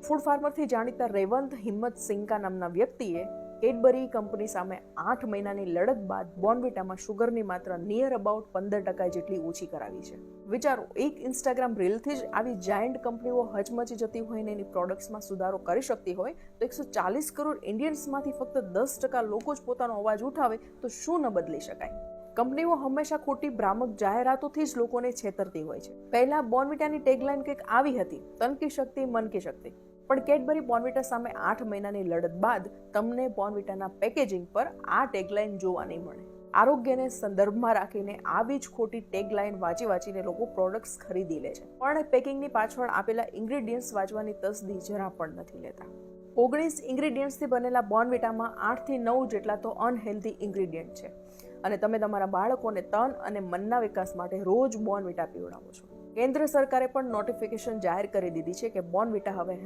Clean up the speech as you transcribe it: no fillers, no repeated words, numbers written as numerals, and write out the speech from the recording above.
Food ફાર્મરથી જાણીતા રેવંત હિંમત સિંકા નામના વ્યક્તિએ કેડબરી કંપની સામે 8 મહિનાની લડત બાદ બોર્નવિટામાં શુગરની માત્રા નિયર અબાઉટ 15% જેટલી ઓછી કરાવી છે. વિચારો, એક ઇન્સ્ટાગ્રામ રીલથી જ આવી જાયન્ટ કંપનીઓ હચમચી જતી હોય ને એની પ્રોડક્ટ્સમાં સુધારો કરી શકતી હોય તો 140 કરોડ ઇન્ડિયન્સમાંથી ફક્ત 10% લોકો જ પોતાનો અવાજ ઉઠાવે તો શું ન બદલી શકાય? કંપનીઓ હંમેશા ખોટી ભ્રામક જાહેરાતોથી જ લોકોને છેતરતી હોય છે. પહેલા બોર્નવિટાની ટેગલાઇન કંઈક આવી હતી, તન કી શક્તિ મન કી શક્તિ. પણ કેડબરી બોર્નવિટા સામે 8 મહિનાની લડત બાદ તમને બોર્નવિટાના પેકેજિંગ પર આ ટેગલાઇન જોવા નહીં મળે. આરોગ્યને સંદર્ભમાં રાખીને આવી જ ખોટી ટેગલાઇન વાંચીને લોકો પ્રોડક્ટ્સ ખરીદી લે છે, પણ પેકિંગની પાછળ આપેલા ઇન્ગ્રેડિયન્ટ્સ વાંચવાની તસદી જરા પણ નથી લેતા. 19 ઇન્ગ્રેડિયન્ટ્સથી બનેલા બોર્નવિટામાં 8 થી 9 જેટલા તો અનહેલ્ધી ઇન્ગ્રેડિયન્ટ છે અને તમે તમારા બાળકોને તન અને મનના વિકાસ માટે રોજ બોર્નવિટા પીવડાવો છો. કેન્દ્ર સરકારે પણ નોટિફિકેશન જાહેર કરી દીધી છે કે બોર્નવિટા હવે